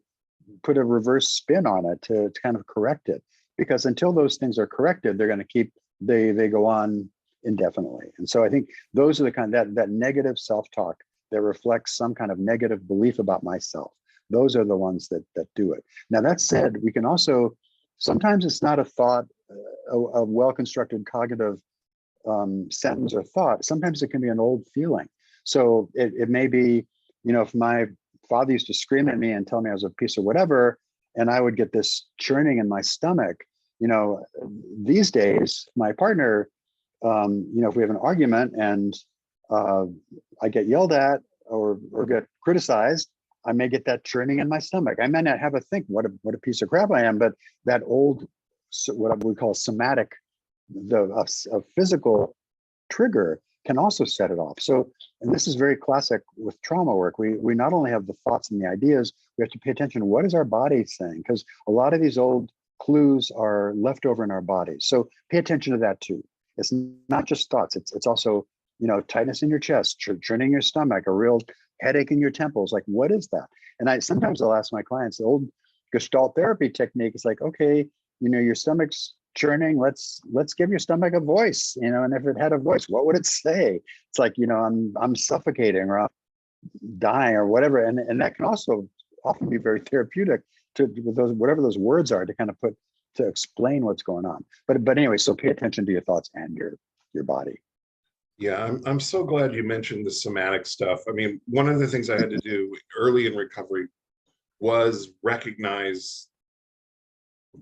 [SPEAKER 2] put a reverse spin on it to kind of correct it. Because until those things are corrected, they're going to keep, they go on indefinitely. And so I think those are the kind of that negative self-talk that reflects some kind of negative belief about myself. Those are the ones that do it. Now, that said, we can also, sometimes it's not a thought, a well-constructed cognitive sentence or thought. Sometimes it can be an old feeling. So it may be, if my father used to scream at me and tell me I was a piece of whatever, and I would get this churning in my stomach, these days, my partner, if we have an argument and I get yelled at or get criticized, I may get that churning in my stomach. I may not have a think, what a piece of crap I am, but that old, what we call somatic, a physical trigger can also set it off. So, and this is very classic with trauma work. We not only have the thoughts and the ideas, we have to pay attention to what is our body saying, because a lot of these old clues are left over in our bodies. So pay attention to that too. It's not just thoughts. It's also, tightness in your chest, churning your stomach, a real headache in your temples. Like, what is that? And sometimes I'll ask my clients, the old Gestalt therapy technique is like, okay, your stomach's churning. Let's give your stomach a voice, and if it had a voice, what would it say? It's like, I'm suffocating or I'm dying or whatever. And that can also often be very therapeutic with those, whatever those words are, to kind of to explain what's going on. But anyway, so pay attention to your thoughts and your body.
[SPEAKER 1] Yeah, I'm so glad you mentioned the somatic stuff. I mean, one of the things I had to do early in recovery was recognize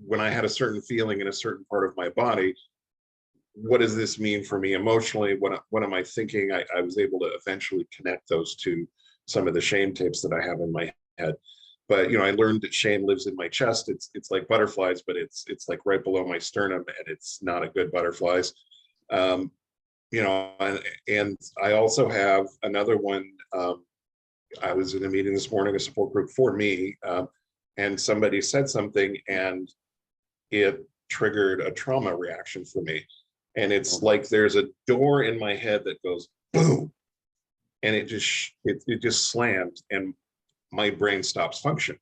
[SPEAKER 1] when I had a certain feeling in a certain part of my body, what does this mean for me emotionally? What am I thinking? I was able to eventually connect those to some of the shame tapes that I have in my head. But I learned that shame lives in my chest. It's like butterflies, but it's like right below my sternum, and it's not a good butterflies. And I also have another one. I was in a meeting this morning, a support group for me, and somebody said something, and it triggered a trauma reaction for me. And it's like there's a door in my head that goes boom, and it just slammed, and my brain stops functioning.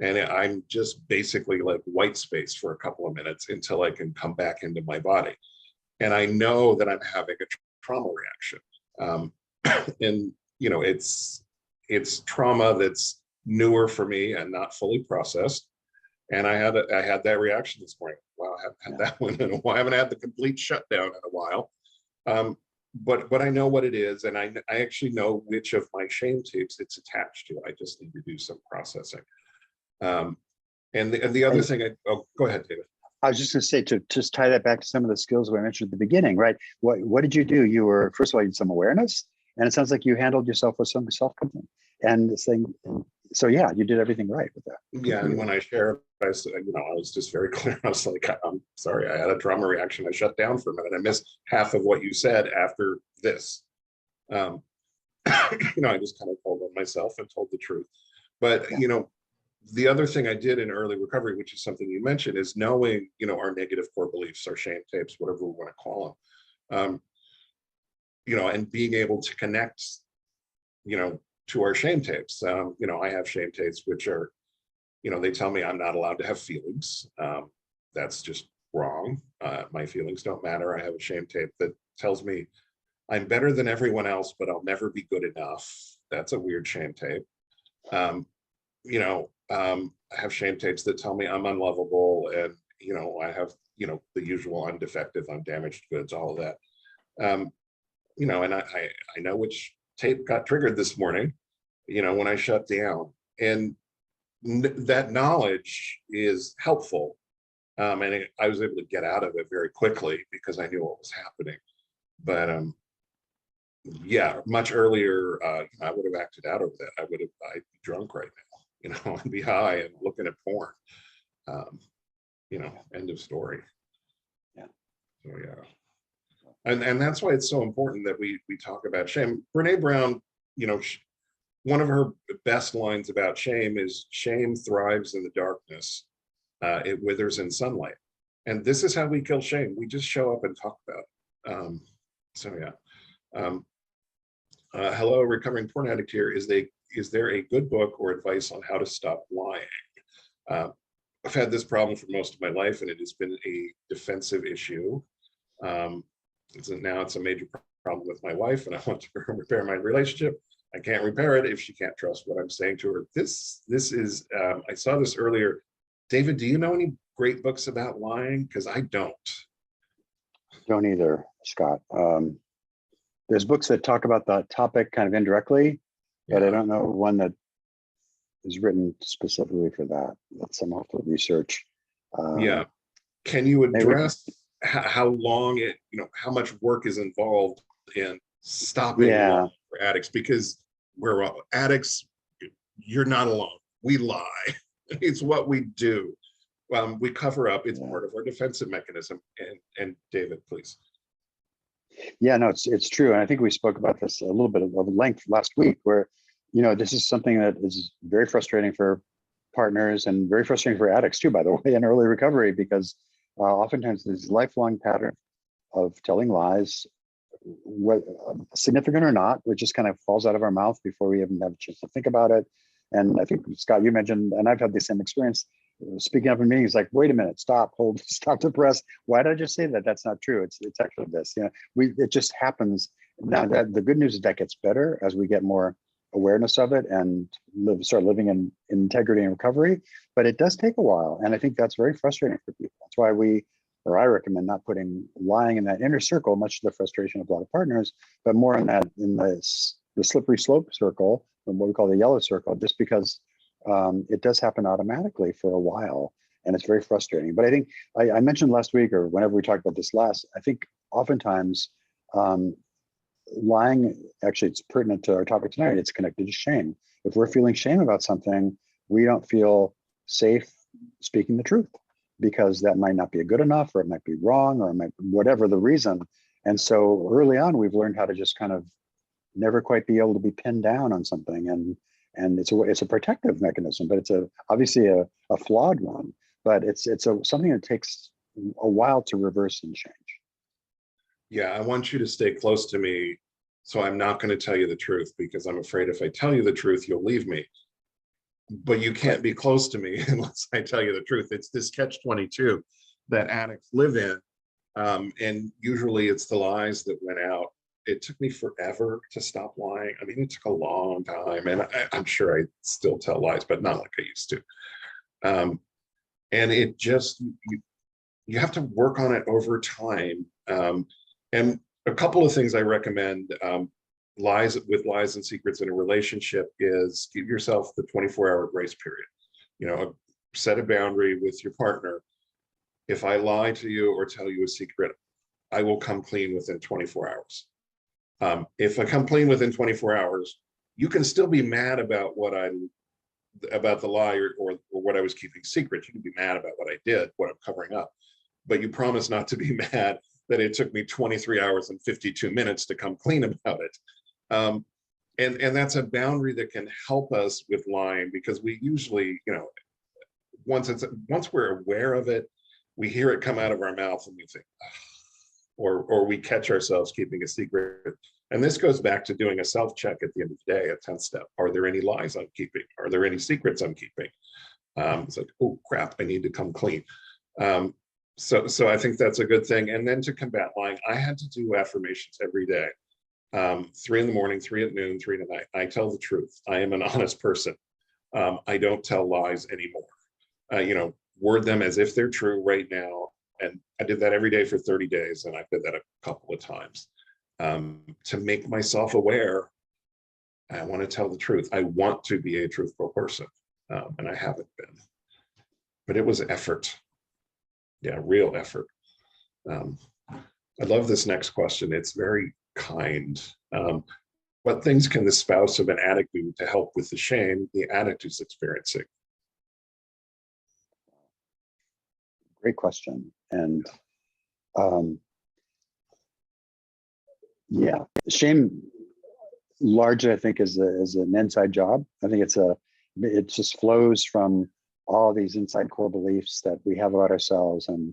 [SPEAKER 1] And I'm just basically like white space for a couple of minutes until I can come back into my body. And I know that I'm having a trauma reaction. And it's trauma that's newer for me and not fully processed. And I had that reaction this morning. Wow, I haven't had that one in a while. I haven't had the complete shutdown in a while. But I know what it is, and I actually know which of my shame tapes it's attached to. I just need to do some processing. And the other thing, go ahead, David.
[SPEAKER 2] I was just going to say, to just tie that back to some of the skills we mentioned at the beginning, right? What did you do? You were, first of all, you had some awareness, and it sounds like you handled yourself with some self-confidence. And this thing, so yeah, you did everything right with that.
[SPEAKER 1] Yeah, and when I shared, I said, I was just very clear. I was like, I'm sorry, I had a trauma reaction. I shut down for a minute. I missed half of what you said after this. I just kind of told on myself and told the truth. But the other thing I did in early recovery, which is something you mentioned, is knowing, our negative core beliefs, our shame tapes, whatever we want to call them, and being able to connect, to our shame tapes. I have shame tapes, which are, they tell me I'm not allowed to have feelings. That's just wrong. My feelings don't matter. I have a shame tape that tells me I'm better than everyone else, but I'll never be good enough. That's a weird shame tape. I have shame tapes that tell me I'm unlovable, and I have the usual I'm defective, I'm damaged goods, all of that. And I know which tape got triggered this morning, when I shut down, and that knowledge is helpful. And I was able to get out of it very quickly because I knew what was happening. But yeah, much earlier, I would have acted out over that. I'd be drunk right now, I'd be high and looking at porn. Um, End of story.
[SPEAKER 2] Yeah.
[SPEAKER 1] So yeah. And that's why it's so important that we talk about shame. Brene Brown, one of her best lines about shame is shame thrives in the darkness. It withers in sunlight. And this is how we kill shame. We just show up and talk about it. So yeah. Hello, recovering porn addict here. Is there a good book or advice on how to stop lying? I've had this problem for most of my life, and it has been a defensive issue. Now it's a major problem with my wife, and I want to repair my relationship. I can't repair it if she can't trust what I'm saying to her. This is, I saw this earlier. David, do you know any great books about lying? Because I don't.
[SPEAKER 2] Don't either, Scott. There's books that talk about the topic kind of indirectly, but I don't know one that is written specifically for that. That's some awful research.
[SPEAKER 1] Yeah. Can you address how long how much work is involved in stopping lying for addicts? Because we're all addicts. You're not alone. We lie. It's what we do. We cover up. It's part of our defensive mechanism. And David, please.
[SPEAKER 2] Yeah, no, it's true. And I think we spoke about this a little bit of length last week, where, this is something that is very frustrating for partners and very frustrating for addicts too, by the way, in early recovery, because oftentimes there's lifelong pattern of telling lies, significant or not, which just kind of falls out of our mouth before we even have a chance to think about it. And I think, Scott, you mentioned, and I've had the same experience, speaking up in meetings, like, wait a minute, stop, hold, stop the press. Why did I just say that? That's not true. It's actually this. It just happens. Now, that the good news is that gets better as we get more awareness of it and start living in integrity and recovery. But it does take a while, and I think that's very frustrating for people. That's why I recommend not putting lying in that inner circle, much to the frustration of a lot of partners, but more in the slippery slope circle, what we call the yellow circle, just because it does happen automatically for a while, and it's very frustrating. But I think I mentioned last week, or whenever we talked about this last, I think oftentimes lying, actually it's pertinent to our topic tonight, it's connected to shame. If we're feeling shame about something, we don't feel safe speaking the truth, because that might not be good enough, or it might be wrong, or it might, whatever the reason. And so early on, we've learned how to just kind of never quite be able to be pinned down on something. And it's a protective mechanism, but it's obviously a flawed one, but it's something that takes a while to reverse and change.
[SPEAKER 1] Yeah, I want you to stay close to me, so I'm not going to tell you the truth, because I'm afraid if I tell you the truth, you'll leave me. But you can't be close to me unless I tell you the truth. It's this catch-22 that addicts live in. And usually it's the lies that went out. It took me forever to stop lying. I mean, it took a long time, and I'm sure I still tell lies, but not like I used to. And it just, you have to work on it over time. And a couple of things I recommend, lies and secrets in a relationship, is give yourself the 24-hour grace period. Set a boundary with your partner. If I lie to you or tell you a secret, I will come clean within 24 hours. If I come clean within 24 hours, you can still be mad about about the lie or what I was keeping secret. You can be mad about what I did, what I'm covering up, but you promise not to be mad that it took me 23 hours and 52 minutes to come clean about it. And that's a boundary that can help us with lying, because we usually, once we're aware of it, we hear it come out of our mouth and we think, or we catch ourselves keeping a secret. And this goes back to doing a self-check at the end of the day, a 10th step. Are there any lies I'm keeping? Are there any secrets I'm keeping? It's like, oh crap, I need to come clean. So I think that's a good thing. And then to combat lying, I had to do affirmations every day. 3 in the morning, 3 at noon, 3 at night. I tell the truth. I am an honest person. I don't tell lies anymore. Word them as if they're true right now. And I did that every day for 30 days. And I did that a couple of times to make myself aware. I want to tell the truth. I want to be a truthful person. And I haven't been. But it was effort. Yeah, real effort. I love this next question. It's very kind. What things can the spouse of an addict do to help with the shame the addict is experiencing?
[SPEAKER 2] Great question. And yeah, shame largely, I think, is an inside job. I think it just flows from all these inside core beliefs that we have about ourselves. And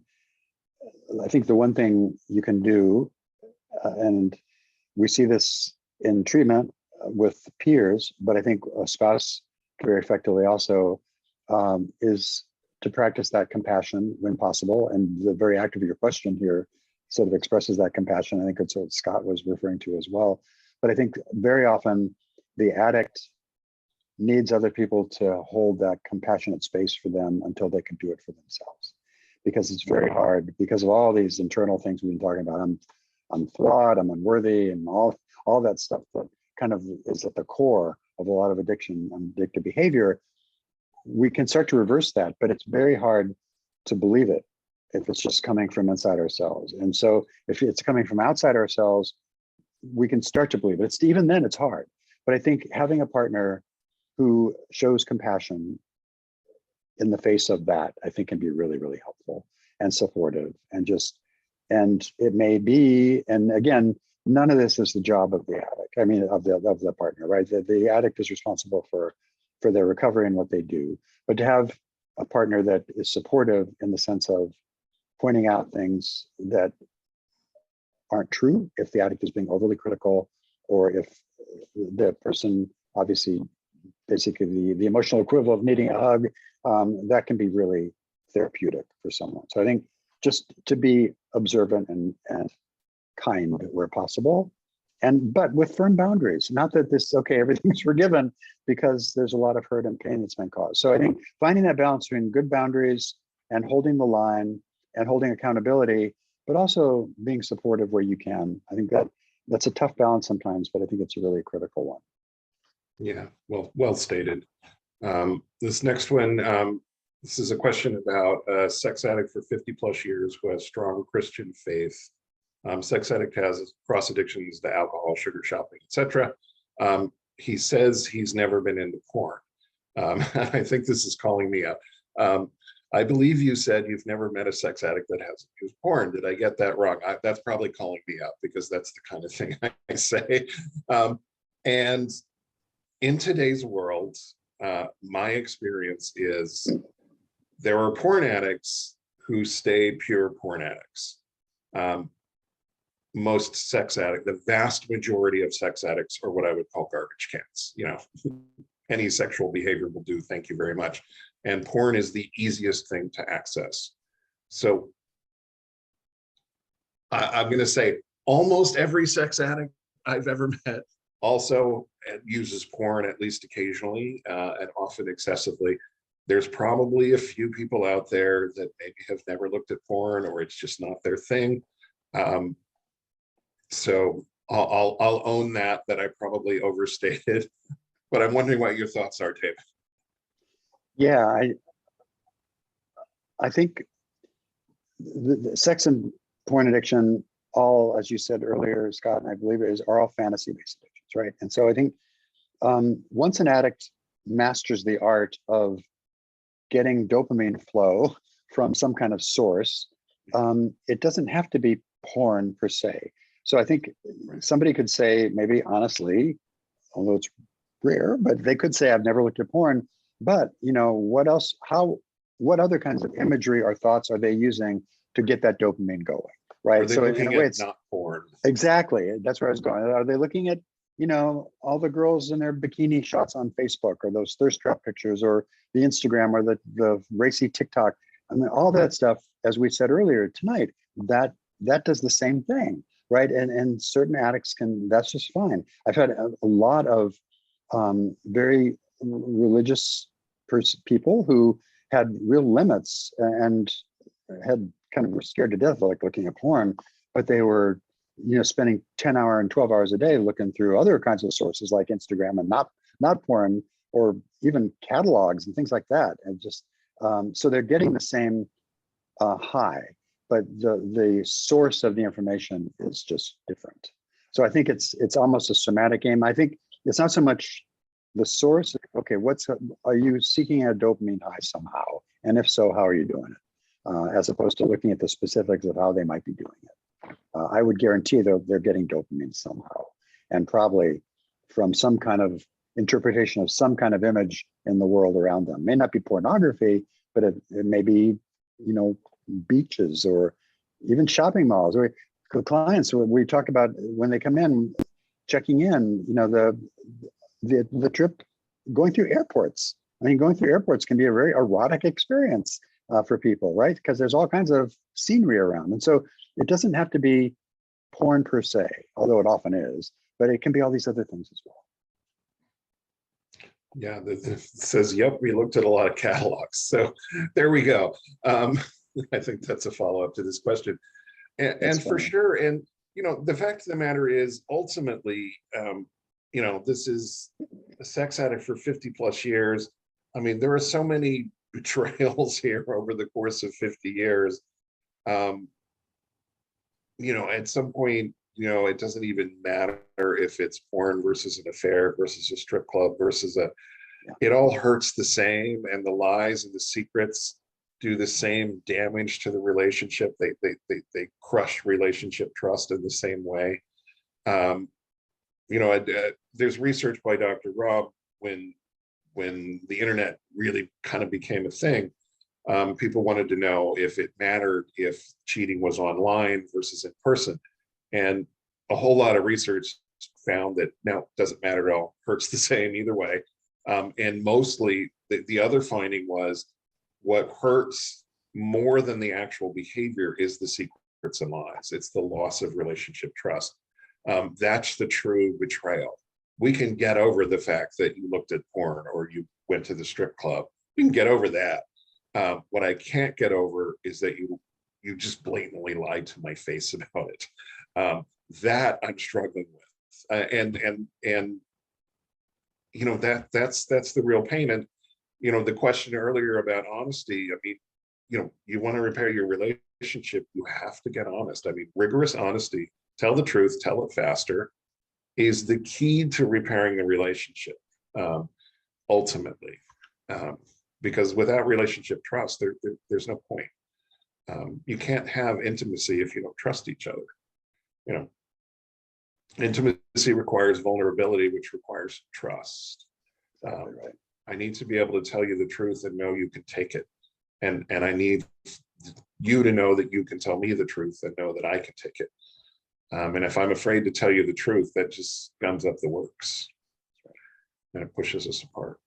[SPEAKER 2] I think the one thing you can do, and we see this in treatment with peers, but I think a spouse can very effectively also, is to practice that compassion when possible. And the very act of your question here sort of expresses that compassion. I think it's what Scott was referring to as well. But I think very often the addict needs other people to hold that compassionate space for them until they can do it for themselves. Because it's very hard because of all these internal things we've been talking about. I'm flawed, I'm unworthy, and all that stuff that kind of is at the core of a lot of addiction and addictive behavior. We can start to reverse that, but it's very hard to believe it if it's just coming from inside ourselves. And so if it's coming from outside ourselves, we can start to believe it. Even then, it's hard. But I think having a partner who shows compassion in the face of that, I think can be really, really helpful and supportive and it may be, and again, none of this is the job of the addict. I mean, of the partner, right? The addict is responsible for their recovery and what they do. But to have a partner that is supportive in the sense of pointing out things that aren't true, if the addict is being overly critical, or if the person, obviously, basically the emotional equivalent of needing a hug, that can be really therapeutic for someone. So I think just to be observant and kind where possible, but with firm boundaries. Not that everything's forgiven, because there's a lot of hurt and pain that's been caused. So I think finding that balance between good boundaries and holding the line and holding accountability, but also being supportive where you can. I think that's a tough balance sometimes, but I think it's a really critical one.
[SPEAKER 1] Yeah, well stated. This next one, this is a question about a sex addict for 50 plus years who has strong Christian faith. Sex addict has cross addictions to alcohol, sugar shopping, etc. He says he's never been into porn. I think this is calling me up. I believe you said you've never met a sex addict that hasn't used porn. Did I get that wrong? That's probably calling me up, because that's the kind of thing I say. And in today's world, my experience is there are porn addicts who stay pure porn addicts. Most sex addicts, the vast majority of sex addicts are what I would call garbage cans. Any sexual behavior will do, thank you very much. And porn is the easiest thing to access. So I'm going to say almost every sex addict I've ever met also uses porn at least occasionally, and often excessively. There's probably a few people out there that maybe have never looked at porn, or it's just not their thing. So I'll own that I probably overstated, but I'm wondering what your thoughts are, David.
[SPEAKER 2] Yeah, I think the sex and porn addiction, all, as you said earlier, Scott, and I believe are all fantasy-based addictions, right? And so I think once an addict masters the art of getting dopamine flow from some kind of source, it doesn't have to be porn per se. So I think somebody could say, maybe honestly, although it's rare, but they could say, I've never looked at porn, but what else, what other kinds of imagery or thoughts are they using to get that dopamine going, right?
[SPEAKER 1] So in a way, it's not porn.
[SPEAKER 2] Exactly, that's where I was going. Are they looking at, all the girls in their bikini shots on Facebook, or those thirst trap pictures, or the Instagram, or the racy TikTok? I mean, all that stuff, as we said earlier tonight, that does the same thing, right? And certain addicts that's just fine. I've had a lot of very religious people who had real limits and had kind of were scared to death, like looking at porn, but they were, spending 10 hours and 12 hours a day looking through other kinds of sources like Instagram, and not porn, or even catalogs and things like that. And just, so they're getting the same high, but the source of the information is just different. So I think it's almost a somatic game. I think it's not so much the source. Okay, are you seeking a dopamine high somehow? And if so, how are you doing it? As opposed to looking at the specifics of how they might be doing it. I would guarantee they're getting dopamine somehow, and probably from some kind of interpretation of some kind of image in the world around them. It may not be pornography, but it may be, beaches or even shopping malls. Or clients, we talk about when they come in, checking in, the trip, going through airports. I mean, going through airports can be a very erotic experience for people, right? Because there's all kinds of scenery around. And so it doesn't have to be porn per se, although it often is, but it can be all these other things as well.
[SPEAKER 1] Yeah, it says, yep, we looked at a lot of catalogs. So there we go. I think that's a follow-up to this question. And for sure, and the fact of the matter is, ultimately, this is a sex addict for 50 plus years. I mean, there are so many betrayals here over the course of 50 years. At some point, it doesn't even matter if it's porn versus an affair versus a strip club versus it all hurts the same, and the lies and the secrets do the same damage to the relationship. They crush relationship trust in the same way. There's research by Dr. Rob when the internet really kind of became a thing. People wanted to know if it mattered if cheating was online versus in person. And a whole lot of research found that no, it doesn't matter at all. Hurts the same either way. And mostly the other finding was what hurts more than the actual behavior is the secrets and lies. It's the loss of relationship trust. That's the true betrayal. We can get over the fact that you looked at porn or you went to the strip club. We can get over that. What I can't get over is that you just blatantly lied to my face about it. That I'm struggling with, and that's the real pain. And the question earlier about honesty. I mean, you want to repair your relationship, you have to get honest. I mean, rigorous honesty, tell the truth, tell it faster, is the key to repairing the relationship. Ultimately. Because without relationship trust, there's no point. You can't have intimacy if you don't trust each other. Intimacy requires vulnerability, which requires trust.
[SPEAKER 2] Exactly right.
[SPEAKER 1] I need to be able to tell you the truth and know you can take it. And I need you to know that you can tell me the truth and know that I can take it. And if I'm afraid to tell you the truth, that just gums up the works. And it pushes us apart.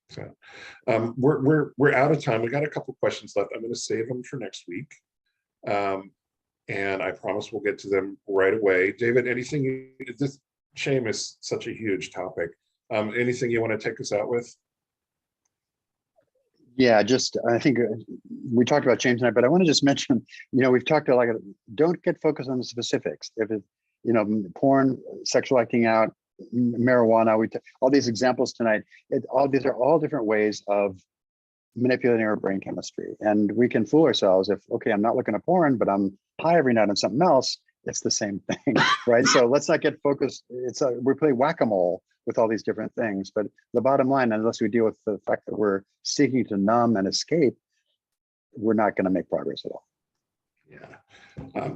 [SPEAKER 1] So we're out of time. We got a couple questions left. I'm going to save them for next week. And I promise we'll get to them right away. David, anything, this shame is such a huge topic. Anything you want to take us out with?
[SPEAKER 2] Yeah, I think we talked about shame tonight, but I want to just mention, we've talked about don't get focused on the specifics. If it, porn, sexual acting out, marijuana, all these examples tonight, these are all different ways of manipulating our brain chemistry. And we can fool ourselves if, okay, I'm not looking at porn, but I'm high every night on something else. It's the same thing, right? So let's not get focused. We play whack-a-mole with all these different things, but the bottom line, unless we deal with the fact that we're seeking to numb and escape, we're not going to make progress at all.
[SPEAKER 1] Yeah.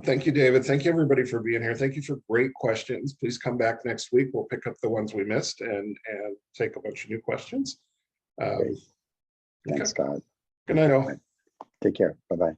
[SPEAKER 1] Thank you, David. Thank you, everybody, for being here. Thank you for great questions. Please come back next week. We'll pick up the ones we missed and take a bunch of new questions.
[SPEAKER 2] Thanks,
[SPEAKER 1] okay.
[SPEAKER 2] Scott.
[SPEAKER 1] Good night, all.
[SPEAKER 2] Right. Take care. Bye-bye.